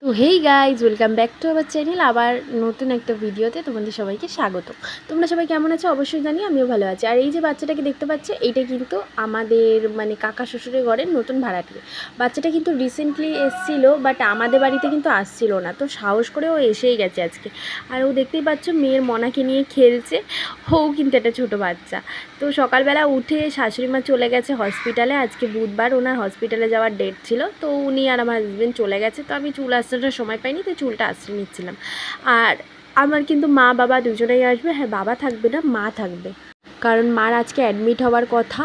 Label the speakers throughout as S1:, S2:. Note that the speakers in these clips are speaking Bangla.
S1: তো hey guys, welcome back to our channel. আবার নতুন একটা ভিডিওতে তোমাদের সবাইকে স্বাগত। তোমরা সবাই কেমন আছো অবশ্যই জানি, আমিও ভালো আছি। আর এই যে বাচ্চাটাকে দেখতে পাচ্ছ, এইটা কিন্তু আমাদের কাকা শ্বশুরের ঘরের নতুন ভাড়াটিয়া। বাচ্চাটা কিন্তু রিসেন্টলি এসেছিলো, বাট আমাদের বাড়িতে কিন্তু আসছিল না। তো সাহস করে ও এসেই গেছে আজকে। আর ও দেখতেই পাচ্ছ মেয়ের মনাকে নিয়ে খেলছে। ও কিন্তু একটা ছোটো বাচ্চা। তো সকালবেলা উঠে শাশুড়ি মা চলে গেছে হসপিটালে। আজকে বুধবার, ওনার হসপিটালে যাওয়ার ডেট ছিল। তো উনি আর আমার হাজব্যান্ড চলে গেছে। তো আমি চুল আঁচড়ানোর সময় পাইনি, তো চুলটা আঁচড়ে নিচ্ছিলাম। আর আমার কিন্তু মা বাবা দুজনেই আসবে। হ্যাঁ, বাবা থাকবে না, মা থাকবে, কারণ মার আজকে অ্যাডমিট হওয়ার কথা।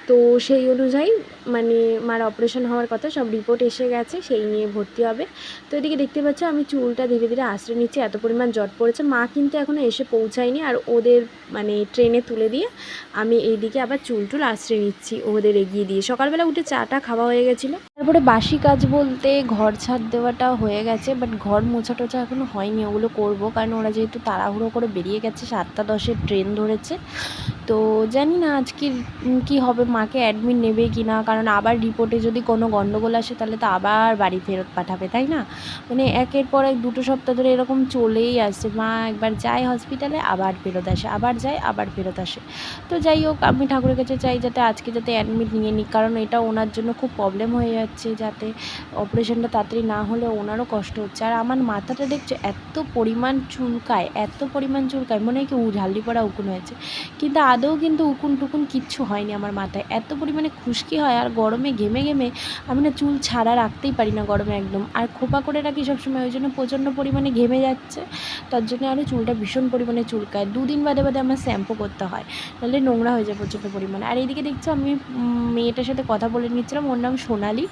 S1: তো সেই অনুযায়ী মার অপারেশন হওয়ার কথা, সব রিপোর্ট এসে গেছে, সেই নিয়ে ভর্তি হবে। তো এদিকে দেখতে পাচ্ছ আমি চুলটা ধীরে ধীরে আশ্রয় নিচ্ছি, এত পরিমাণ জট পড়েছে। মা কিন্তু এখনও এসে পৌঁছায়নি, আর ওদের ট্রেনে তুলে দিয়ে আমি এইদিকে আবার চুল আশ্রয় নিচ্ছি ওদের এগিয়ে দিয়ে। সকালবেলা উঠে চাটা খাওয়া হয়ে গেছিলো। তারপরে বাসি কাজ বলতে ঘর ঝাড় দেওয়াটা হয়ে গেছে, বাট ঘর মোছা টোছা এখনও হয়নি। ওগুলো করবো, কারণ ওরা যেহেতু তাড়াহুড়ো করে বেরিয়ে গেছে, 7:10 ট্রেন ধরেছে। তো জানি না আজকে কি হবে, মাকে অ্যাডমিট নেবে কি না, কারণ আবার রিপোর্টে যদি কোনো গণ্ডগোল আসে তাহলে তো আবার বাড়ি ফেরত পাঠাবে, তাই না? একের পর এক 2 সপ্তাহ ধরে এরকম চলেই আসছে। মা একবার যায় হসপিটালে, আবার ফেরত আসে, আবার যায়, আবার ফেরত আসে। তো যাই হোক, আমি ঠাকুরের কাছে চাই যাতে আজকে অ্যাডমিট নিয়ে নিই, কারণ এটা ওনার জন্য খুব প্রবলেম হয়ে যাচ্ছে। যাতে অপারেশনটা তাড়াতাড়ি না হলে ওনারও কষ্ট হচ্ছে। আর আমার মাথাটা দেখছো এত পরিমাণ চুলকায়, এত পরিমাণ চুলকায়, মনে হয় কি ঝালদি পড়া উকুন হয়েছে। কিন্তু আদৌ কিন্তু উকুন টুকুন কিচ্ছু হয়নি আমার মাথায়। এত পরিমাণে খুশকি হয়, আর গরমে ঘেমে ঘেমে আমি না চুল ছাড়া রাখতেই পারি না গরমে একদম। আর খোপা করে রাখি সবসময়, ওই জন্য প্রচণ্ড পরিমাণে ঘেমে যাচ্ছে। তার জন্য আরও চুলটা ভীষণ পরিমাণে চুলকায়। 2 দিন বাদে বাদে আমার শ্যাম্পু করতে হয়, নাহলে নোংরা হয়ে যায় প্রচণ্ড পরিমাণে। আর এইদিকে দেখছো আমি মেয়েটার সাথে কথা বলে নিচ্ছিলাম, ওর নাম সোনালি।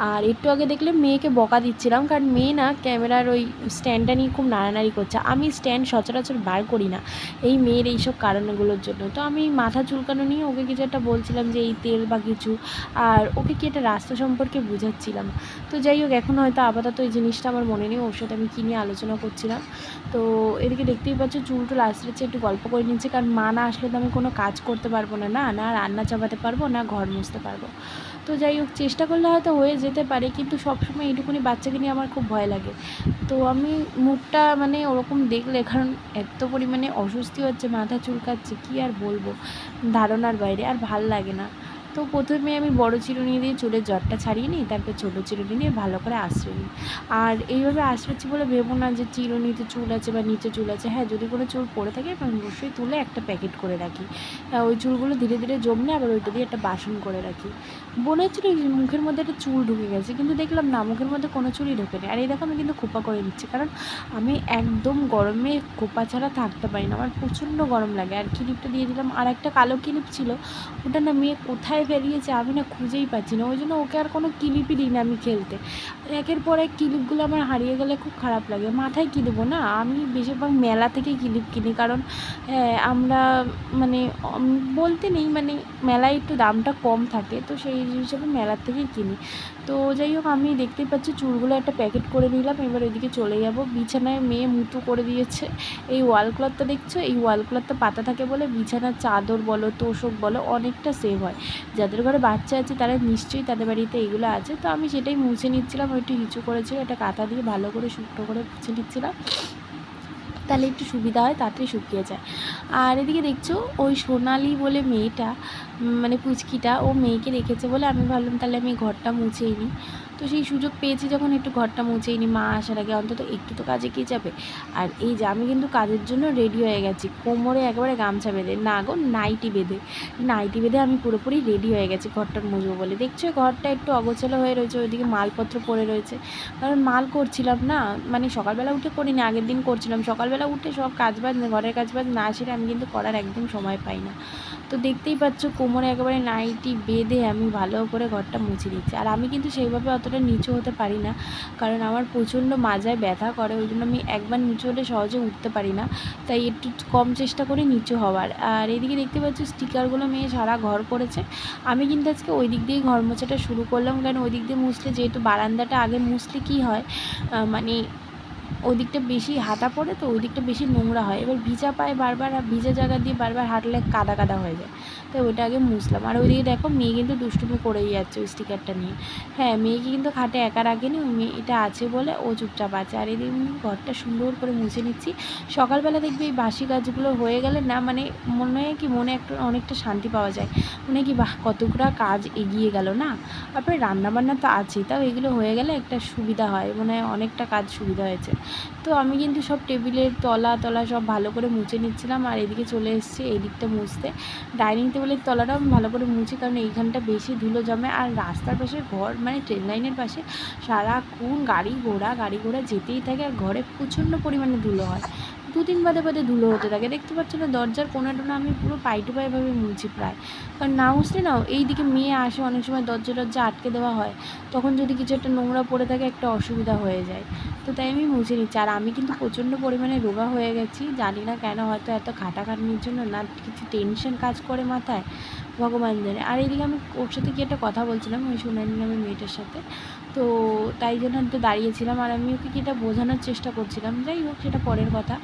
S1: আর একটু আগে দেখলে মেয়েকে বকা দিচ্ছিলাম, কারণ মেয়ে না ক্যামেরার ওই স্ট্যান্ডটা নিয়ে খুব নাড়ানাড়ি করছে। আমি স্ট্যান্ড সচরাচর বার করি না এই মেয়ের এইসব কারণগুলোর জন্য। তো আমি মাথা চুলকানো নিয়ে ওকে কিছু একটা বলছিলাম, যে এই তেল বা কিছু, আর ওকে কি একটা রাস্তা সম্পর্কে বোঝাচ্ছিলাম। তো যাই হোক, এখন হয়তো আপাতত এই জিনিসটা আমার মনে নেই, ওর সাথে আমি কী নিয়ে আলোচনা করছিলাম। তো এদিকে দেখতেই পাচ্ছ চুল টুল আঁচড়েছে, একটু গল্প করে নিচ্ছে, কারণ মা না আসলে তো আমি কোনো কাজ করতে পারবো না, না রান্না চাপাতে পারবো, না ঘর মুছতে পারবো। তো যাই হোক, চেষ্টা করলে হয়তো হয়ে যেতে পারে, কিন্তু সবসময় এইটুকুনি বাচ্চাকে নিয়ে আমার খুব ভয় লাগে। তো আমি মুখটা ওরকম দেখলে, কারণ এত পরিমাণে অস্বস্তি হচ্ছে, মাথা চুলকাচ্ছে, কী আর বলবো, ধারণার বাইরে, আর ভাল লাগে না। তো প্রথমে আমি বড় চিরুনি দিয়ে চুলের জটটা ছাড়িয়ে নিই, তারপর ছোটো চিরুনি দিয়ে ভালো করে আঁচড়ে নিই। আর এইভাবে আঁচড়াচ্ছি বলে ভেবো না যে চিরুনিতে চুল আছে বা নিচে চুল আছে। হ্যাঁ, যদি কোনো চুল পড়ে থাকে আমি অবশ্যই তুলে একটা প্যাকেট করে রাখি। ওই চুলগুলো ধীরে ধীরে জমলে আবার ওইটা দিয়ে একটা বাসন করে রাখি। মনে হচ্ছিল মুখের মধ্যে একটা চুল ঢুকে গেছে, কিন্তু দেখলাম না, মুখের মধ্যে কোনো চুলই ঢোকেনি। আর এই দেখো আমি কিন্তু খোপা করে নিচ্ছি, কারণ আমি একদম গরমে খোপা ছাড়া থাকতে পারি না, আমার প্রচণ্ড গরম লাগে। আর ক্লিপটা দিয়ে দিলাম, আর একটা কালো ক্লিপ ছিল, ওটা না মেয়ে কোথায় ফেলিয়েছে আমি না খুঁজেই পাচ্ছি না। ওই জন্য ওকে আর কোনো ক্লিপই দিই না আমি খেলতে। একের পর এক ক্লিপগুলো আমার হারিয়ে গেলে খুব খারাপ লাগে। মাথায় কী দেবো না, আমি বেশিরভাগ মেলা থেকেই ক্লিপ কিনি, কারণ আমরা মানে বলতে নেই, মেলায় একটু দামটা কম থাকে, তো সেই হিসেবে মেলার থেকেই কিনি। তো যাই হোক, আমি দেখতেই পাচ্ছি চুলগুলো একটা প্যাকেট করে নিলাম। এবার ওইদিকে চলে যাব। বিছানায় মেয়ে মুতু করে দিয়েছে। এই ওয়াল ক্লথটা দেখছো, এই ওয়াল ক্লথটা পাতা থাকে বলে বিছানার চাদর বলো, তোষক বলো, অনেকটা সেভ হয়। যাদের ঘরে বাচ্চা আছে তারা নিশ্চয়ই তাদের বাড়িতে এগুলো আছে। তো আমি সেটাই মুছে নিচ্ছিলাম, একটু হিচু করেছিল, এটা কাঁথা দিয়ে ভালো করে শুকনো করে মুছে নিচ্ছিলাম, তাহলে একটু সুবিধা হয়, তাড়াতাড়ি শুকিয়ে যায়। আর এদিকে দেখছো ওই সোনালি বলে মেয়েটা, পুচকিটা, ও মেয়েকে রেখেছে বলে আমি ভাবলাম তাহলে আমি ঘরটা মুছেই নিই। তো সেই সুযোগ পেয়েছি যখন, একটু ঘরটা মুছেই নিই, মা আসার আগে অন্তত একটু তো কাজে কি যাবে। আর এই যে আমি কিন্তু কাজের জন্য রেডি হয়ে গেছি, কোমরে একেবারে গামছা বেঁধে, না গো নাইটি বেঁধে আমি পুরোপুরি রেডি হয়ে গেছি ঘরটার মুছবো বলে। দেখছো ঘরটা একটু অগোছালো হয়ে রয়েছে, ওইদিকে মালপত্র পড়ে রয়েছে, কারণ মাল করছিলাম না, সকালবেলা উঠে করিনি, আগের দিন করছিলাম। সকালবেলা উঠে সব কাজবাজ, ঘরের কাজবাজ না সেরে আমি কিন্তু করার একদম সময় পাই না। তো দেখতেই পাচ্ছ কোমরে একেবারে নাইটি বেঁধে আমি ভালো করে ঘরটা মুছে দিচ্ছি। আর আমি কিন্তু সেইভাবে অতটা নিচু হতে পারি না, কারণ আমার প্রচণ্ড মাজায় ব্যথা করে, ওই জন্য আমি একবার নিচু হলে সহজে উঠতে পারি না, তাই একটু কম চেষ্টা করি নিচু হওয়ার। আর এদিকে দেখতে পাচ্ছ স্টিকারগুলো মেয়ে সারা ঘর করেছে। আমি কিন্তু আজকে ওই দিক দিয়েই ঘর মোছাটা শুরু করলাম, কারণ ওই দিক দিয়ে মুছলে, যেহেতু বারান্দাটা আগে মুছলে কী হয়, মানে ওই দিকটা বেশি হাঁটা পড়ে, তো ওই দিকটা বেশি নোংরা হয়। এবার ভিজা পায়ে বারবার ভিজা জায়গা দিয়ে বারবার হাঁটলে কাদা কাদা হয়ে যায়, তো ওইটা আগে মুছলাম। আর ওইদিকে দেখো মেয়ে কিন্তু দুষ্টুমি করেই যাচ্ছে ওই স্টিকারটা নিয়ে। হ্যাঁ, মেয়েকে কিন্তু খাটে একা রাখেনি, ওই মেয়েটা আছে বলে ও চুপচাপ আছে। আর এদিকে ঘরটা সুন্দর করে মুছে নিচ্ছি। সকালবেলা দেখবি এই বাসি কাজগুলো হয়ে গেলে না, মানে মনে হয় কি, মনে একটা অনেকটা শান্তি পাওয়া যায়, মনে হয় কি বাহ কতগুলো কাজ এগিয়ে গেল না। তারপরে রান্নাবান্না তো আছেই, তাও এগুলো হয়ে গেলে একটা সুবিধা হয়, মানে অনেকটা কাজ সুবিধা হয়েছে। তো আমি কিন্তু সব টেবিলের তলা সব ভালো করে মুছে নিচ্ছিলাম। আর এদিকে চলে এসেছি এই দিকটা মুছতে। ডাইনিং টেবিলের তলাটাও আমি ভালো করে মুছি, কারণ এইখানটা বেশি ধুলো জমে। আর রাস্তার পাশে ঘর, মানে ট্রেন লাইনের পাশে সারাক্ষণ গাড়ি ঘোড়া যেতেই থাকে, আর ঘরে প্রচণ্ড পরিমাণে ধুলো হয়, 2-3 বাদে ধুলো হতে থাকে। দেখতে পাচ্ছ না, দরজার কোণাটা আমি পুরো পাই টু পাইভাবে মুছি প্রায়, কারণ না মুছলে না এই দিকে মেয়ে আসে, অনেক সময় দরজা আটকে দেওয়া হয়, তখন যদি কিছু একটা নোংরা পড়ে থাকে একটা অসুবিধা হয়ে যায়। তো তাই আমি মুছে নিচ্ছি। আর আমি কিন্তু প্রচণ্ড পরিমাণে রোগা হয়ে গেছি, জানি না কেন, হয়তো এত খাটাখাটনির জন্য, না কিছু টেনশন কাজ করে মাথায়, ভগবান জানে। আর এইদিকে আমি ওর সাথে কি একটা কথা বলছিলাম, ওই সোনালি নামের মেয়েটার সাথে, তো তাই জন্য একটু দাঁড়িয়েছিলাম। আর আমি ওকে কি এটা বোঝানোর চেষ্টা করছিলাম, যাই হোক সেটা পরের কথা।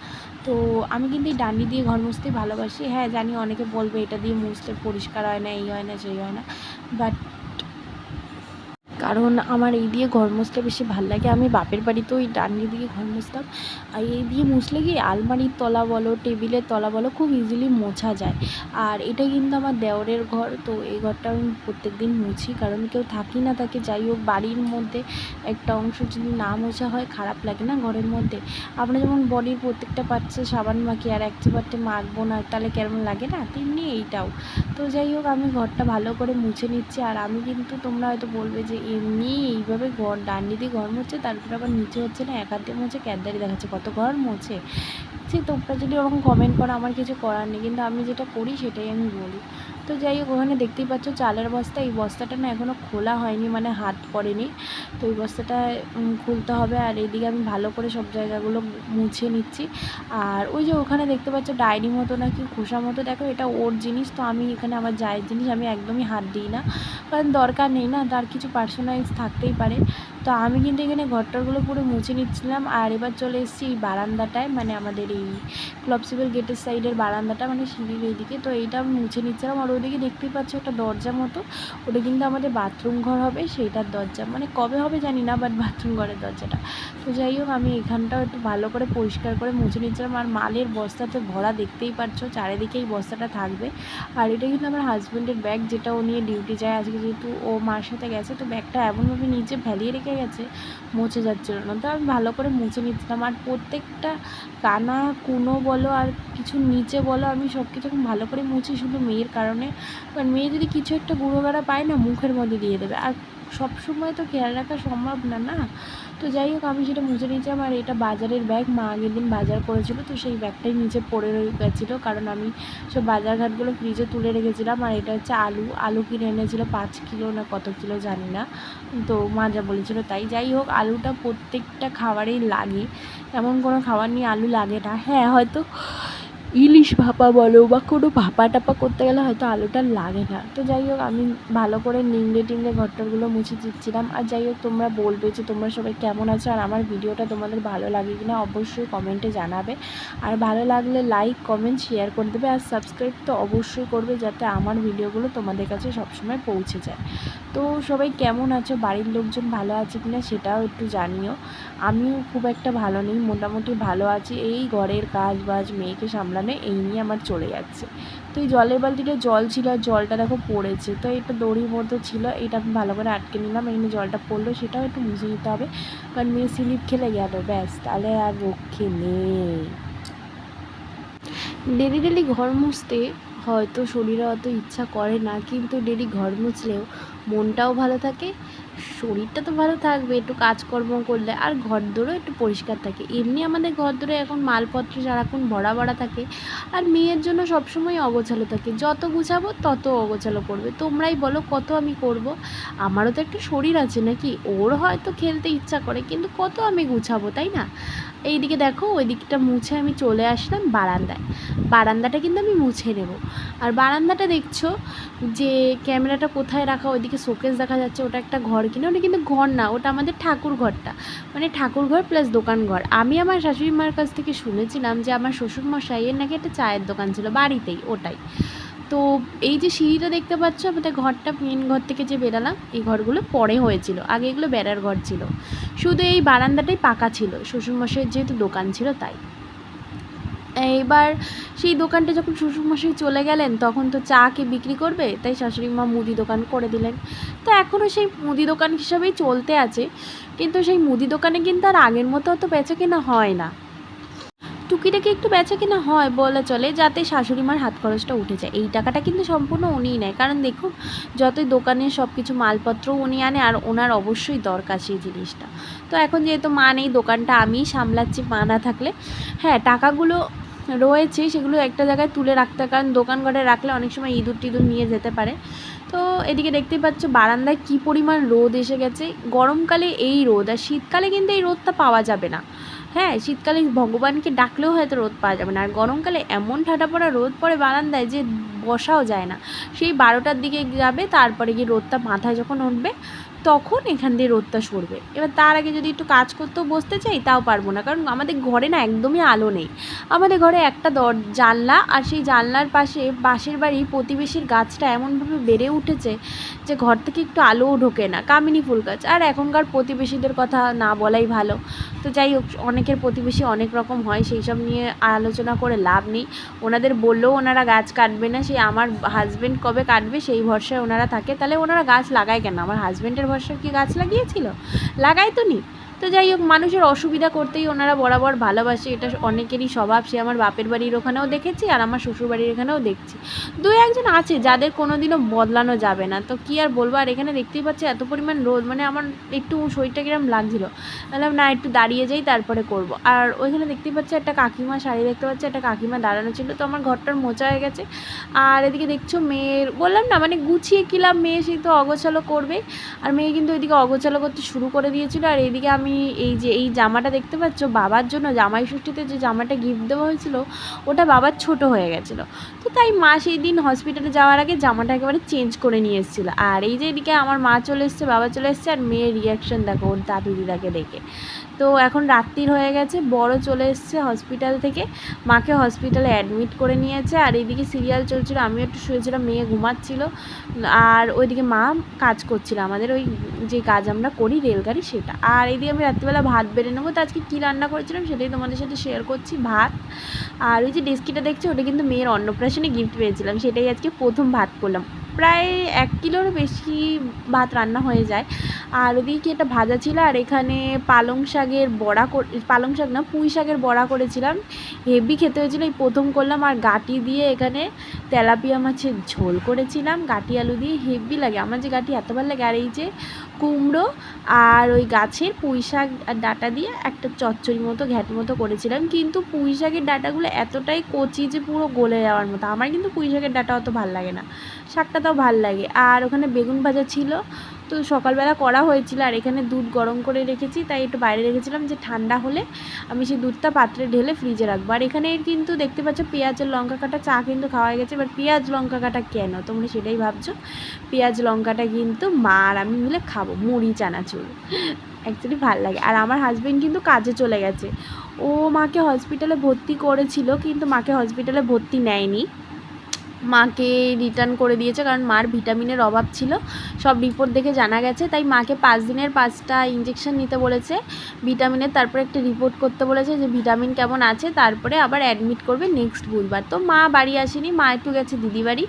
S1: তো আমি কিন্তু এই ডান্ডি দিয়ে ঘর মুছতেই ভালোবাসি। হ্যাঁ জানি অনেকে বলবে এটা দিয়ে মুছতে পরিষ্কার হয় না, এই হয় না সেই হয় না, বাট কারণ আমার এই দিয়ে ঘর মুছতে বেশি ভালো লাগে। আমি বাপের বাড়িতেও এই ডান্ডি দিয়ে ঘর মুছতাম, আর এই দিয়ে মুছলে কি আলমারির তলা বলো, টেবিলের তলা বলো, খুব ইজিলি মোছা যায়। আর এটা কিন্তু আমার দেওরের ঘর, তো এই ঘরটা আমি প্রত্যেক দিন মুছি, কারণ কেউ থাকি না থাকে, যাই হোক বাড়ির মধ্যে একটা অংশ যদি না মোছা হয় খারাপ লাগে না ঘরের মধ্যে। আমরা যেমন বডির প্রত্যেকটা পার্টসে সাবান মাখি, আর একটা পার্টে মাখবো না, তাহলে কেমন লাগে না, তেমনি এইটাও। তো যাই হোক আমি ঘরটা ভালো করে মুছে নিচ্ছি। আর আমি কিন্তু, তোমরা হয়তো বলবে যে এমনি এইভাবে ঘর ডান্ডি দিয়ে ঘর মুছছে, তারপরে আবার নিচে হচ্ছে না, এক হাত দিয়ে মুছে ক্যাদারি দেখাচ্ছে কত ঘর মুছে। যে তোমরা যদি ওরকম কমেন্ট করো, আমার কিছু করার নেই, কিন্তু আমি যেটা করি সেটাই আমি বলি। তো যাই হোক ওখানে দেখতেই পাচ্ছ চালের বস্তা, এই বস্তাটা না এখনও খোলা হয়নি, মানে হাত পড়েনি, তো এই বস্তাটা খুলতে হবে। আর এইদিকে আমি ভালো করে সব জায়গাগুলো মুছে নিচ্ছি। আর ওই যে ওখানে দেখতে পাচ্ছ ডায়েরি মতো নাকি খোসা মতো, দেখো এটা ওর জিনিস, তো আমি এখানে আমার জায়ের জিনিস আমি একদমই হাত দিই না, কারণ দরকার নেই না, তার কিছু পার্সোনালাইজ থাকতেই পারে। তো আমি কিন্তু এখানে ঘরটারগুলো পুরো মুছে নিচ্ছিলাম। আর এবার চলে এসেছি এই বারান্দাটায়, মানে আমাদের এই ক্লবসিবল গেটের সাইডের বারান্দাটা, মানে সিঁড়ির এইদিকে, তো এইটা আমি মুছে নিচ্ছিলাম। আর ওইদিকে দেখতেই পাচ্ছ একটা দরজা মতো, ওটা কিন্তু আমাদের বাথরুম ঘর হবে, সেইটার দরজা, মানে কবে হবে জানি না, বাট বাথরুম ঘরের দরজাটা। তো যাই হোক আমি এখানটাও একটু ভালো করে পরিষ্কার করে মুছে নিচ্ছিলাম। আর মালের বস্তাতে ভরা, দেখতেই পাচ্ছ চারিদিকে এই বস্তাটা থাকবে। আর এটা কিন্তু আমার হাজব্যান্ডের ব্যাগ, যেটা ও নিয়ে ডিউটি যায়। আজকে যেহেতু ও মার সাথে গেছে, তো ব্যাগটা এমনভাবে নিচে ফেলিয়ে রেখে গেছে, মুছে যাচ্ছিল না, তো আমি ভালো করে মুছে নিচ্ছিলাম। আর প্রত্যেকটা কানা কুনো বলো আর কিছু নিচে বলো, আমি সব কিছু এখন ভালো করে মুছি, শুধু মেয়ের কারণে। কারণ মেয়ে যদি কিছু একটা গুঁড়ো গাড়া পায় না, মুখের মধ্যে দিয়ে দেবে, আর সবসময় তো খেয়াল রাখা সম্ভব না না। তো যাই হোক আমি সেটা মুছে নিয়েছিলাম। আর এটা বাজারের ব্যাগ, মা আগের দিন বাজার করেছিল, তো সেই ব্যাগটাই নিচে পড়ে গেছিলো, কারণ আমি সব বাজারঘাটগুলো ফ্রিজে তুলে রেখেছিলাম। আর এটা হচ্ছে আলু কিনে এনেছিল 5 কিলো না কত কিলো জানি না, তো মা যা বলেছিলো তাই। যাই হোক আলুটা প্রত্যেকটা খাবারেই লাগে, এমন কোনো খাবার নিয়ে আলু লাগে না। হ্যাঁ হয়তো ইলিশ ভাপা বলো বা কোনো ভাপা টাপা করতে গেলে হয়তো আলুটা লাগে না। তো যাই হোক আমি ভালো করে টিংড়ে ঘরটারগুলো মুছে দিচ্ছিলাম। আর যাই হোক তোমরা বলবে যে তোমরা সবাই কেমন আছো, আর আমার ভিডিওটা তোমাদের ভালো লাগে কিনা অবশ্যই কমেন্টে জানাবে। আর ভালো লাগলে লাইক কমেন্ট শেয়ার করে দেবে, আর সাবস্ক্রাইব তো অবশ্যই করবে, যাতে আমার ভিডিওগুলো তোমাদের কাছে সবসময় পৌঁছে যায়। তো সবাই কেমন আছো, বাড়ির লোকজন ভালো আছে কিনা সেটাও একটু জানিও। আমিও খুব একটা ভালো নেই, মোটামুটি ভালো আছি, এই ঘরের কাজ বাজ মেয়েকে সামলানো এই নিয়ে আমার চলে যাচ্ছে। তো এই জলের বালতিটা জল ছিল, আর জলটা দেখো পড়েছে, তো এটা দড়ির মতো ছিল, এটা আমি ভালো করে আটকে নিলাম, এখানে জলটা পড়লো সেটাও একটু মুছে নিতে হবে, কারণ মেয়ে স্লিপ খেলে গেল ব্যাস, তাহলে আর রক্ষে নেই। ডেলি ঘর মুছতে হয়তো শরীরে অত ইচ্ছা করে না, কিন্তু ডেলি ঘর মুছলেও মনটাও ভালো থাকে, শরীরটা তো ভালো থাকবে একটু কাজকর্ম করলে, আর ঘরদোরও একটু পরিষ্কার থাকে। এমনি আমাদের ঘরদোরে এখন মালপত্র সারাক্ষণ ভরা থাকে, আর মেয়ের জন্য সবসময় অগোছালো থাকে, যত গুছাবো তত অগোছালো করবে। তোমরাই বলো কত আমি করব, আমারও তো একটা শরীর আছে নাকি, ওর হয়তো খেলতে ইচ্ছা করে, কিন্তু কত আমি গুছাবো তাই না। এইদিকে দেখো ওই দিকটা মুছে আমি চলে আসলাম বারান্দায়। বারান্দাটা কিন্তু আমি মুছে নেব। আর বারান্দাটা দেখছো যে ক্যামেরাটা কোথায় রাখা, ওইদিকে শোকেস দেখা যাচ্ছে, ওটা একটা ঘর কিনা, ওটা কিন্তু ঘর না, ওটা আমাদের ঠাকুর ঘরটা, মানে ঠাকুর ঘর প্লাস দোকান ঘর। আমি আমার শাশুড়ি মার কাছ থেকে শুনেছিলাম যে আমার শ্বশুরমশাইয়ের নাকি একটা চায়ের দোকান ছিল বাড়িতেই, ওটাই। তো এই যে সিঁড়িটা দেখতে পাচ্ছ আমাদের ঘরটা, মেন ঘর থেকে যে বেরালাম, এই ঘরগুলো পরে হয়েছিল, আগে এগুলো বেড়ার ঘর ছিল। শুধু এই বারান্দাটাই পাকা ছিল, শ্বশুরমশাইয়ের যেহেতু দোকান ছিল তাই। এইবার সেই দোকানটা যখন শ্বশুরমশাই চলে গেলেন তখন তো চা কে বিক্রি করবে, তাই শাশুড়ি মা মুদি দোকান করে দিলেন। তো এখনও সেই মুদি দোকান হিসাবেই চলতে আছে, কিন্তু সেই মুদি দোকানে কিন্তু আর আগের মতো অত বেচা কেনা হয় না। টুকিটাকি একটু বেচা কেনা হয় বলা চলে, যাতে শাশুড়ি মার হাত খরচটা উঠে যায়। এই টাকাটা কিন্তু সম্পূর্ণ উনিই নেয়, কারণ দেখুন যতই দোকানে সব কিছু মালপত্রও উনি আনে, আর ওনার অবশ্যই দরকার সেই জিনিসটা। তো এখন যেহেতু মা নেই, দোকানটা আমিই সামলাচ্ছি মা না থাকলে। হ্যাঁ, টাকাগুলো রয়েছে, সেগুলো একটা জায়গায় তুলে রাখতে, কারণ দোকান ঘরে রাখলে অনেক সময় ইঁদুর টিঁদুর নিয়ে যেতে পারে। তো এদিকে দেখতেই পাচ্ছ বারান্দায় কী পরিমাণ রোদ এসে গেছে। গরমকালে এই রোদ, আর শীতকালে কিন্তু এই রোদটা পাওয়া যাবে না। হ্যাঁ, শীতকালে ভগবানকে ডাকলেও হয়তো রোদ পাওয়া যাবে না, আর গরমকালে এমন ঠাটা পড়া রোদ পড়ে বারান্দায় যে বসাও যায় না। সেই 12টার দিকে যাবে, তারপরে গিয়ে রোদটা মাথায় যখন উঠবে তখন এখান দিয়ে রোদটা সরবে। এবার তার আগে যদি একটু কাজ করতেও বসতে চাই তাও পারবো না, কারণ আমাদের ঘরে না একদমই আলো নেই। আমাদের ঘরে একটা জানলা, আর সেই জানলার পাশে পাশের বাড়ির প্রতিবেশীর গাছটা এমনভাবে বেড়ে উঠেছে যে ঘর থেকে একটু আলোও ঢোকে না, কামিনী ফুল গাছ। আর এখনকার প্রতিবেশীদের কথা না বলাই ভালো। তো যাই হোক, অনেকের প্রতিবেশী অনেক রকম হয়, সেই সব নিয়ে আলোচনা করে লাভ নেই। ওনাদের বললেও ওনারা গাছ কাটবে না, সেই আমার হাজব্যান্ড কবে কাটবে সেই ভরসায় ওনারা থাকে। তাহলে ওনারা গাছ লাগায় কেন? আমার হাজব্যান্ডের ভরসায় কি গাছ লাগিয়েছিল? লাগাই তো নি। তো যাই হোক, মানুষের অসুবিধা করতেই ওনারা বরাবর ভালোবাসে, এটা অনেকেরই স্বভাব। সে আমার বাপের বাড়ির ওখানেও দেখেছি, আর আমার শ্বশুর বাড়ির এখানেও দেখছি। দু একজন আছে যাদের কোনো দিনও বদলানো যাবে না। তো কী আর বলবো। আর এখানে দেখতেই পাচ্ছি এত পরিমাণ রোদ, মানে আমার একটু শরীরটা কিরম লাগছিলো, বললাম না একটু দাঁড়িয়ে যাই তারপরে করব। আর ওইখানে দেখতেই পাচ্ছি একটা কাকিমা শাড়ি দেখতে পাচ্ছি, একটা কাকিমা দাঁড়ানো ছিল। তো আমার ঘরটার মোচা হয়ে গেছে। আর এদিকে দেখছো মেয়ের, বললাম না মানে গুছিয়ে কিলাম, মেয়ে সেই তো অগোছালো করবে। আর মেয়ে কিন্তু এদিকে অগোছালো করতে শুরু করে দিয়েছিল। আর এইদিকে আমি এই যে এই জামাটা দেখতে পাচ্ছ, বাবার জন্য জামাই ষষ্ঠীতে যে জামাটা গিফট দেওয়া হয়েছিল ওটা বাবার ছোট হয়ে গেছিলো। তো তাই মা সেই দিন হসপিটালে যাওয়ার আগে জামাটা একেবারে চেঞ্জ করে নিয়ে এসেছিলো। আর এই যে এদিকে আমার মা চলে এসছে, বাবা চলে এসছে, আর মেয়ের রিয়াকশান দেখো ওর দাদু দিদাকে দেখে। তো এখন রাত্রির হয়ে গেছে, বড় চলে এসছে হসপিটাল থেকে, মাকে হসপিটালে অ্যাডমিট করে নিয়েছে। আর এইদিকে সিরিয়াল চলছিল, আমিও একটু শুয়েছিলাম, মেয়ে ঘুমাচ্ছিল। আর ওইদিকে মা কাজ করছিল, আমাদের ওই যে কাজ আমরা করি রেলগাড়ি সেটা। আর এইদিকে আমি রাত্রিবেলা ভাত বেড়ে নেবো। তো আজকে কী রান্না করেছিলাম সেটাই তোমাদের সাথে শেয়ার করছি। ভাত, আর ওই যে ডেস্কিটা দেখছি ওটা কিন্তু মেয়ের অন্নপ্রাশনে গিফট পেয়েছিলাম, সেটাই আজকে প্রথম ভাত করলাম। প্রায় 1 কিলোর বেশি ভাত রান্না হয়ে যায়। আর ওদিকে একটা ভাজা ছিল, আর এখানে পালং শাকের বড়া, পালং শাক না পুঁই শাকের বড়া করেছিলাম, হেভি খেতে হয়েছিল, এই প্রথম করলাম। আর গাঁটি দিয়ে এখানে তেলাপিয়া মাছের ঝোল করেছিলাম, গাঁটি আলু দিয়ে, হেভি লাগে আমার যে গাঁটি এত ভালো লাগে। আর এই যে কুমড়ো আর ওই গাছের পুঁই শাক আর ডাঁটা দিয়ে একটা চচ্চড়ি মতো ঘ্যাট মতো করেছিলাম, কিন্তু পুঁই শাকের ডাঁটাগুলো এতটাই কচি যে পুরো গলে যাওয়ার মতো। আমার কিন্তু পুঁই শাকের ডাঁটা অত ভাল লাগে না, শাকটা তাও ভাল লাগে। আর ওখানে বেগুন ভাজা ছিল, তো সকালবেলা করা হয়েছিল। আর এখানে দুধ গরম করে রেখেছি, তাই একটু বাইরে রেখেছিলাম যে ঠান্ডা হলে আমি সেই দুধটা পাত্রে ঢেলে ফ্রিজে রাখবো। আর এখানে কিন্তু দেখতে পাচ্ছ পেঁয়াজ আর লঙ্কা কাটা, চা কিন্তু খাওয়া হয়ে গেছে। এবার পেঁয়াজ লঙ্কা কাটা কেন তোমরা সেটাই ভাবছো, পেঁয়াজ লঙ্কাটা কিন্তু মা আর আমি মিলে খাবো, মুড়ি চানাচুর অ্যাকচুয়ালি ভাল লাগে। আর আমার হাজব্যান্ড কিন্তু কাজে চলে গেছে, ও মাকে হসপিটালে ভর্তি করেছিল, কিন্তু মাকে হসপিটালে ভর্তি নেয়নি, মাকে রিটার্ন করে দিয়েছে, কারণ মার ভিটামিনের অভাব ছিল, সব রিপোর্ট দেখে জানা গেছে। তাই মাকে 5 দিনের 5টা ইঞ্জেকশন নিতে বলেছে ভিটামিনের, তারপরে একটা রিপোর্ট করতে বলেছে যে ভিটামিন কেমন আছে, তারপরে আবার অ্যাডমিট করবে নেক্সট বুধবার। তো মা বাড়ি আসেনি, মা একটু গেছে দিদি বাড়ি।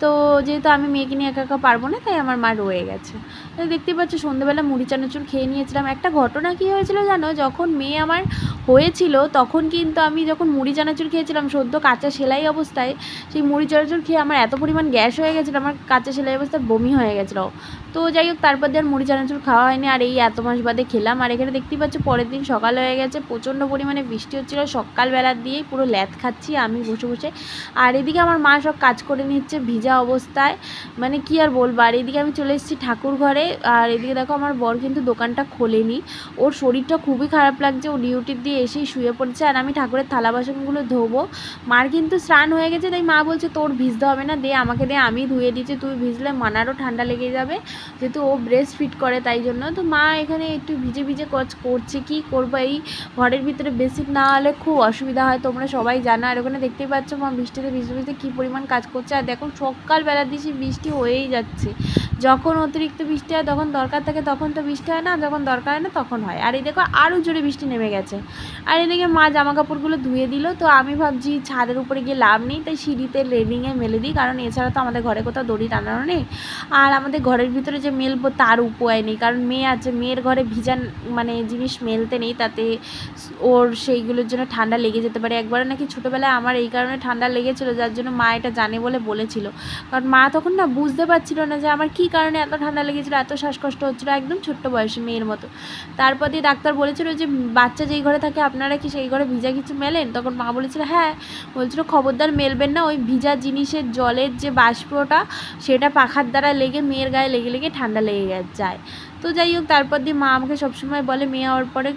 S1: তো যেহেতু আমি মেয়েকে নিয়ে একা একা পারবো না, তাই আমার মা রয়ে গেছে। তো দেখতেই পাচ্ছ সন্ধ্যেবেলা মুড়ি চানাচুর খেয়ে নিয়েছিলাম। একটা ঘটনা কী হয়েছিল জানো, যখন মেয়ে আমার হয়েছিল তখন কিন্তু আমি যখন মুড়ি চানাচুর খেয়েছিলাম সদ্য কাঁচা সেলাই অবস্থায়, সেই মুড়ি চানাচুর খেয়ে আমার এত পরিমাণ গ্যাস হয়ে গেছিলো, আমার কাঁচা সেলাই অবস্থায় বমি হয়ে গেছিলো। তো যাই হোক, তারপর দিয়ে আর মুড়ি চানাচুর খাওয়া হয়নি, আর এই এত মাস বাদে খেলাম। আর এখানে দেখতেই পাচ্ছ পরের দিন সকাল হয়ে গেছে, প্রচণ্ড পরিমাণে বৃষ্টি হচ্ছিলো, সকালবেলার দিয়েই পুরো ল্যাদ খাচ্ছি আমি বসে বসে। আর এদিকে আমার মা সব কাজ করে নিচ্ছে ভিজা অবস্থায়, মানে কি আর বলবো। আর এদিকে আমি চলে এসেছি ঠাকুর ঘরে। আর এদিকে দেখো আমার বর কিন্তু দোকানটা খোলেনি, ওর শরীরটা খুবই খারাপ লাগছে, ও ডিউটির দিয়ে দিয়ে এসেই শুয়ে পড়েছে, আর আমি ঠাকুরের থালা বাসনগুলো ধোবো। মার কিন্তু স্নান হয়ে গেছে, তাই মা বলছে তোর ভিজতে হবে না, দে আমাকে দে, আমি ধুয়ে দিচ্ছি, তুই ভিজলে মানারও ঠান্ডা লেগে যাবে, যেহেতু ও ব্রেস্ট ফিট করে তাই জন্য। তো মা এখানে একটু ভিজে ভিজে করছে, কি করবো, এই ঘরের ভিতরে বেসিক না হলে খুব অসুবিধা হয়, তোমরা সবাই জানো। আর ওখানে দেখতেই পাচ্ছ মা বৃষ্টিতে ভিজতে ভিজতে কী পরিমাণ কাজ করছে। আর দেখো সকালবেলার দিকে বৃষ্টি হয়েই যাচ্ছে, যখন অতিরিক্ত বৃষ্টি হয় তখন দরকার থাকে তখন তো বৃষ্টি হয় না, যখন দরকার হয় না তখন হয়। আর এই দেখো আরও জোরে বৃষ্টি নেমে গেছে। আর এদিকে মা জামা কাপড়গুলো ধুয়ে দিল। তো আমি ভাবছি ছাদের উপরে গিয়ে লাভ নেই, তাই সিঁড়িতে রেলিংয়ে মেলে দিই, কারণ এছাড়া তো আমাদের ঘরে কোথাও দড়ি টানানো নেই। আর আমাদের ঘরের ভিতরে যে মেলবো তার উপায় নেই, কারণ মেয়ে আছে, মেয়ের ঘরে ভিজা মানে জিনিস মেলতে নেই, তাতে ওর সেইগুলোর জন্য ঠান্ডা লেগে যেতে পারে। একবারে নাকি ছোটোবেলায় আমার এই কারণে ঠান্ডা লেগেছিলো, যার জন্য মা এটা জানে বলে বলেছিল। কারণ মা তখন না বুঝতে পারছিল না যে আমার কী কারণে এত ঠান্ডা লেগেছিলো, এত শ্বাসকষ্ট হচ্ছিলো, একদম ছোট্ট বয়সে মেয়ের মতো। তারপর দিয়ে ডাক্তার বলেছিল যে বাচ্চা যেই ঘরে থাকে আপনারা কি সেই ঘরে ভিজা কিছু মেলেন? তখন মা বলেছিল হ্যাঁ, বলছিল খবরদার মেলবেন না, ওই ভিজা জিনিসের জলের যে বাষ্পটা সেটা পাখার দ্বারা লেগে মেয়ের গায়ে লেগে লেগে ঠান্ডা লেগে যায়। তো যাই হোক, তারপর দিয়ে মা আমাকে সবসময় বলে মেয়ে হওয়ার পরে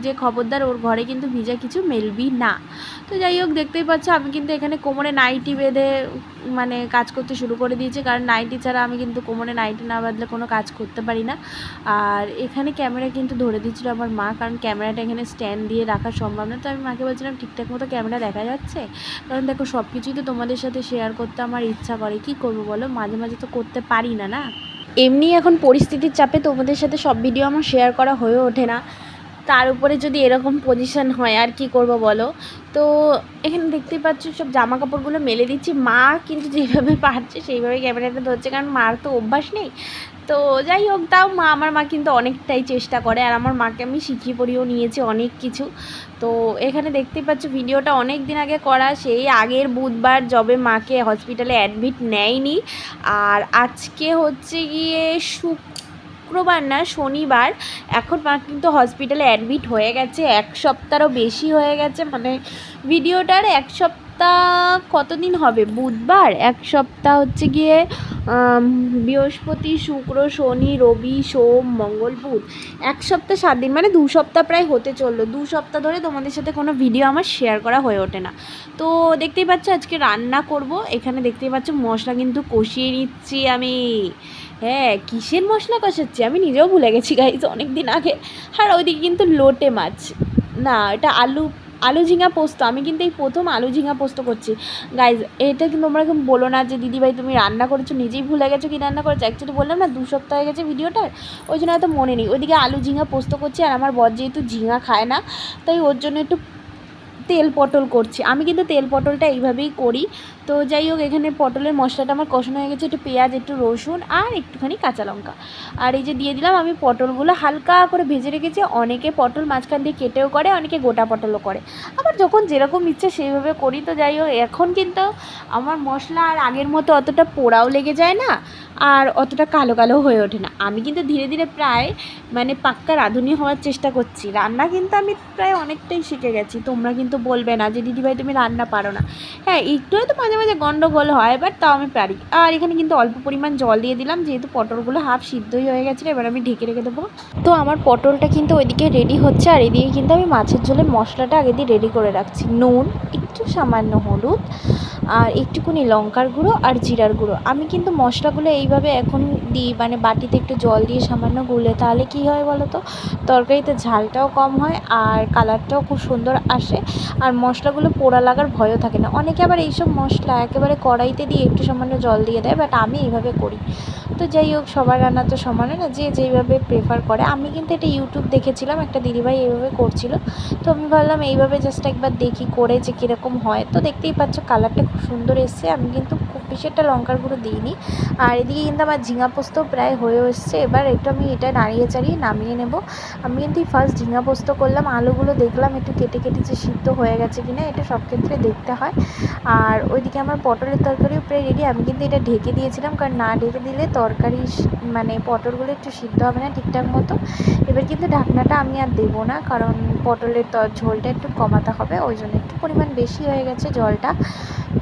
S1: যে খবরদার ওর ঘরে কিন্তু ভিজা কিছু মেলবি না। তো যাই হোক, দেখতেই পাচ্ছ আমি কিন্তু এখানে কোমরে নাইটি বেঁধে মানে কাজ করতে শুরু করে দিয়েছি, কারণ নাইটি ছাড়া আমি কিন্তু কোমরে নাইটি না বাঁধলে কোনো কাজ করতে পারি না। আর এখানে ক্যামেরা কিন্তু ধরে দিচ্ছিল আমার মা, কারণ ক্যামেরাটা এখানে স্ট্যান্ড দিয়ে রাখা সম্ভব না। তো আমি মাকে বলছিলাম ঠিকঠাক মতো ক্যামেরা দেখা যাচ্ছে, কারণ দেখো সব কিছুই তো তোমাদের সাথে শেয়ার করতে আমার ইচ্ছা করে, কি করবো বলো, মাঝে মাঝে তো করতে পারি না না। এমনি এখন পরিস্থিতির চাপে তোমাদের সাথে সব ভিডিও আমার শেয়ার করা হয়ে ওঠে না, তার উপরে যদি এরকম পজিশন হয় আর কি করব বলো। তো এখানে দেখতেই পাচ্ছ সব জামা কাপড়গুলো মেলে দিচ্ছি, মা কিন্তু যেভাবে পারছে সেইভাবে ক্যামেরাটা ধরছে, কারণ মার তো অভ্যাস নেই। তো যাই হোক, তাও আমার মা কিন্তু অনেকটাই চেষ্টা করে, আর আমার মাকে আমি শিখিয়ে পড়িয়েও নিয়েছি অনেক কিছু। তো এখানে দেখতেই পাচ্ছ ভিডিওটা অনেক দিন আগে করা, সেই আগের বুধবার যবে মাকে হসপিটালে অ্যাডমিট নেয়নি, আর আজকে হচ্ছে গিয়ে শুক্রবার না শনিবার, এখন মা কিন্তু হসপিটালে অ্যাডমিট হয়ে গেছে, 1 সপ্তাহরও বেশি হয়ে গেছে, মানে ভিডিওটার 1 সপ্তাহ কতদিন হবে, বুধবার 1 সপ্তাহ হচ্ছে গিয়ে বৃহস্পতি শুক্র শনি রবি সোম মঙ্গল বুধ, 1 সপ্তাহ 7 দিন, মানে 2 সপ্তাহ প্রায় হতে চললো। 2 সপ্তাহ ধরে তোমাদের সাথে কোনো ভিডিও আমার শেয়ার করা হয়ে ওঠে না। তো দেখতেই পাচ্ছ আজকে রান্না করব, এখানে দেখতেই পাচ্ছ মশলা কিন্তু কষিয়ে নিচ্ছি আমি। হ্যাঁ, কিসের মশলা কষাচ্ছি আমি নিজেও ভুলে গেছি গাইজ, অনেক দিন আগে। আর ওইদিকে কিন্তু লোটে মাছ, না এটা আলু ঝিঙা পোস্ত, আমি কিন্তু এই প্রথম আলু ঝিঙা পোস্ত করছি গাইজ। এটা কিন্তু তোমরা কিন্তু বলো না যে দিদিভাই তুমি রান্না করেছো, নিজেই ভুলে গেছো কি রান্না করেছো। অ্যাকচুয়ালি বললাম না 2 সপ্তাহ হয়ে গেছে ভিডিওটার, ওই জন্য হয়তো মনে নেই। ওইদিকে আলু ঝিঙা পোস্ত করছি, আর আমার বর যেহেতু ঝিঙা খায় না, তাই ওর জন্য একটু তেল পটল করছি। আমি কিন্তু তেল পটলটা এইভাবেই করি। তো যাই হোক, এখানে পটলের মশলাটা আমার কষানো হয়ে গেছে, একটু পেঁয়াজ একটু রসুন আর একটুখানি কাঁচা লঙ্কা, আর এই যে দিয়ে দিলাম আমি পটলগুলো হালকা করে ভেজে রেখেছি। অনেকে পটল মাঝখান দিয়ে কেটেও করে, অনেকে গোটা পটলও করে, আবার যখন যেরকম ইচ্ছে সেইভাবে করি। তো যাই হোক, এখন কিন্তু আমার মশলা আর আগের মতো অতটা পোড়াও লেগে যায় না, আর অতটা কালো কালো হয়ে ওঠে না। আমি কিন্তু ধীরে ধীরে প্রায় মানে পাক্কা রাঁধুনি হওয়ার চেষ্টা করছি, রান্না কিন্তু আমি প্রায় অনেকটাই শিখে গেছি। তোমরা কিন্তু বলবে না যে দিদিভাই তুমি রান্না পারো না, হ্যাঁ একটু হয়তো মাঝে মাঝে গন্ডগোল হয়, বাট তাও আমি পারি। আর এখানে কিন্তু অল্প পরিমাণ জল দিয়ে দিলাম, যেহেতু পটলগুলো হাফ সিদ্ধই হয়ে গেছিলো, এবার আমি ঢেকে রেখে দেবো। তো আমার পটলটা কিন্তু ওইদিকে রেডি হচ্ছে, আর এদিকে কিন্তু আমি মাছের ঝোলের মশলাটা আগে দিয়ে রেডি করে রাখছি। নুন, একটু সামান্য হলুদ, আর একটুখানি লঙ্কার গুঁড়ো আর জিরার গুঁড়ো। আমি কিন্তু মশলাগুলো এইভাবে এখন দিই, মানে বাটিতে একটু জল দিয়ে সামান্য গুলে, তাহলে কী হয় বলো তো, তরকারিতে ঝালটাও কম হয় আর কালারটাও খুব সুন্দর আসে, আর মশলাগুলো পোড়া লাগার ভয়ও থাকে না। অনেকে আবার এইসব মশলা একেবারে কড়াইতে দিয়ে একটু সামান্য জল দিয়ে দেয়, বাট আমি এইভাবে করি। তো যাই হোক, সবার রান্না তো সমান না, যে যেইভাবে প্রেফার করে। আমি কিন্তু এটা ইউটিউব দেখেছিলাম, একটা দিদিভাই এইভাবে করছিল, তো আমি ভাবলাম এইভাবে জাস্ট একবার দেখি করে যে কীরকম হয়। তো দেখতেই পাচ্ছ কালারটা খুব সুন্দর এসছে, আমি কিন্তু খুব বেশি একটা লঙ্কার গুঁড়ো দিইনি। আর এদিকে কিন্তু আমার ঝিঙা পোস্ত প্রায় হয়ে এসছে, এবার একটু আমি এটা নাড়িয়ে চাড়িয়ে নামিয়ে নেব। আমি কিন্তু ফার্স্ট ঝিঙা পোস্ত করলাম, আলুগুলো দেখলাম একটু কেটে কেটে যে সিদ্ধ হয়ে গেছে কিনা, এটা সব ক্ষেত্রে দেখতে হয়। আর ওইদিকে আমার পটলের তরকারিও প্রায় রেডি, আমি কিন্তু এটা ঢেকে দিয়েছিলাম, কারণ না ঢেকে দিলে তরকারি মানে পটলগুলো একটু সিদ্ধ হবে না ঠিকঠাক মতো। এবার কিন্তু ঢাকনাটা আমি আর দেবো না, কারণ পটলের ঝোলটা একটু কমাতে হবে, ওই জন্য একটু পরিমাণ বেশি হয়ে গেছে জলটা।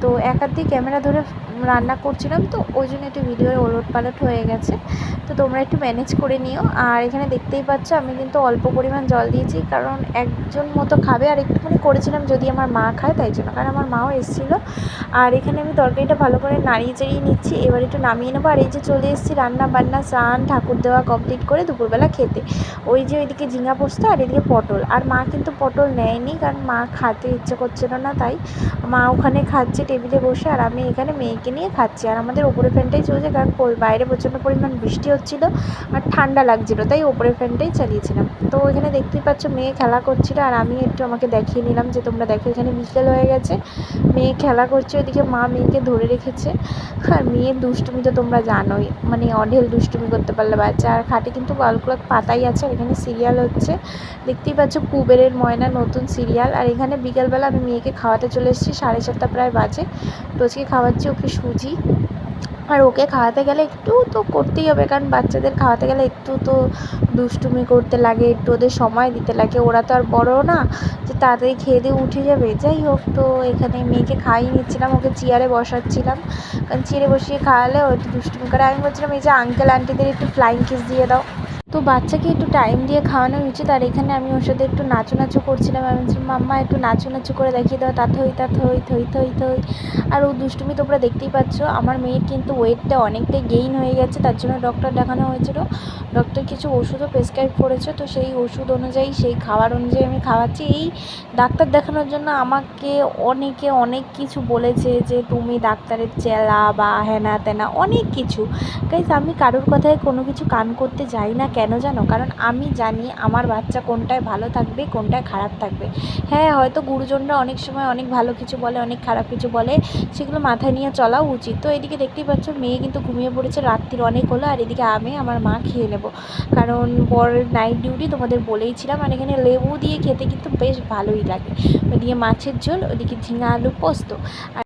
S2: তো এক হাত দিয়ে ক্যামেরা ধরে রান্না করছিলাম, তো ওই জন্য একটু ভিডিওর ওলটপালট হয়ে গেছে। তো তোমরা একটু ম্যানেজ করে নিও। আর এখানে দেখতেই পাচ্ছ আমি কিন্তু অল্প পরিমাণ জল দিয়েছি, কারণ একজন মতো খাবে আর একটুখানি করেছিলাম যদি আমার মা খায় তাই জন্য, কারণ আমার মাও এসেছিলো। আর এখানে আমি তরকারিটা ভালো করে নাড়িয়ে চাড়িয়ে নিচ্ছি, এবার একটু নামিয়ে নেবো। আর এই যে চলে এসেছি রান্না বান্না স্নান ঠাকুর দেওয়া কমপ্লিট করে দুপুরবেলা খেতে। ওই যে ওইদিকে ঝিঙা পোস্ত আর এদিকে পটল, আর মা কিন্তু পটল নেয়নি কারণ মা খেতে ইচ্ছে করছিল না, তাই মা ওখানে খাচ্ছে টেবিলে বসে, আর আমি এখানে মেয়েকে নিয়ে খাচ্ছি। আর আমাদের ওপরে ফ্যানটাই চলছে, কারণ বাইরে প্রচণ্ড পরিমাণ বৃষ্টি হচ্ছিলো আর ঠান্ডা লাগছিলো, তাই ওপরের ফ্যানটাই চালিয়েছিলাম। তো এখানে দেখতেই পাচ্ছ মেয়ে খেলা করছিলো, আর আমি একটু আমাকে দেখিয়ে নিলাম যে তোমরা দেখো এখানে বিকেল হয়ে গেছে, মেয়ে খেলা করছে, ওইদিকে মা মেয়েকে ধরে রেখেছে। আর মেয়ের দুষ্টুমি তো তোমরা জানোই, মানে অঢেল দুষ্টুমি করতে পারলে বাচ্চা। আর খাটে কিন্তু ওয়ালক্লক পাতাই আছে, আর এখানে সিরিয়াল হচ্ছে, দেখতেই পাচ্ছ কুবেরের ময়না নতুন সিরিয়াল। আর এখানে বিকালবেলা আমি মেয়েকে খাওয়াতে চলে এসেছি, 7:30 প্রায় বাজে। তো আজকে খাওয়াচ্ছি ওকে সুজি, আর ওকে খাওয়াতে গেলে একটু তো করতেই হবে, কারণ বাচ্চাদের খাওয়াতে গেলে একটু তো দুষ্টুমি করতে লাগে, একটু ওদের সময় দিতে লাগে, ওরা তো আর বড় না যে তাড়াতাড়ি খেয়ে দিয়ে উঠে যাবে। যাই হোক, তো এখানে মেয়েকে খাইয়ে নিচ্ছিলাম, ওকে চেয়ারে বসাচ্ছিলাম, কারণ চেয়ারে বসিয়ে খাওয়ালে ও একটু দুষ্টুমি করে। আমি বলছিলাম এই যে আঙ্কেল আন্টিদের একটু ফ্লাইং কিস দিয়ে দাও, তো বাচ্চাকে একটু টাইম দিয়ে খাওয়ানো উচিত। আর এখানে আমি ওর সাথে একটু নাচু করছিলাম, আমি বলছিলাম মাম্মা একটু নাচু করে দেখিয়ে দাও, তা থই তা থই থই থই থই। আর ও দুষ্টুমি তোমরা দেখতেই পাচ্ছ। আমার মেয়ের কিন্তু ওয়েটটা অনেকটাই গেইন হয়ে গেছে, তার জন্য ডক্টর দেখানো হয়েছিল, ডক্টর কিছু ওষুধও প্রেসক্রাইব করেছে, তো সেই ওষুধ অনুযায়ী সেই খাবার অনুযায়ী আমি খাওয়াচ্ছি। এই ডাক্তার দেখানোর জন্য আমাকে অনেকে অনেক কিছু বলেছে যে তুমি ডাক্তারের চেলা বা হ্যানা ত্যানা অনেক কিছু। গাইস, আমি কারোর কথায় কোনো কিছু কান করতে যাই না, কেন জানো? কারণ আমি জানি আমার বাচ্চা কোনটায় ভালো থাকবে কোনটায় খারাপ থাকবে। হ্যাঁ, হয়তো গুরুজনরা অনেক সময় অনেক ভালো কিছু বলে, অনেক খারাপ কিছু বলে, সেগুলো মাথায় নিয়ে চলাও উচিত। তো এদিকে দেখতেই পাচ্ছ মেয়ে কিন্তু ঘুমিয়ে পড়েছে, রাত্রির অনেক হলো। আর এদিকে আমি আমার মা খেয়ে নেব, কারণ বরের নাইট ডিউটি তোমাদের বলেইছিলাম। আর এখানে লেবু দিয়ে খেতে কিন্তু বেশ ভালোই লাগে, ওদিকে মাছের ঝোল, ওদিকে ঝিঙা আলু পোস্ত। আর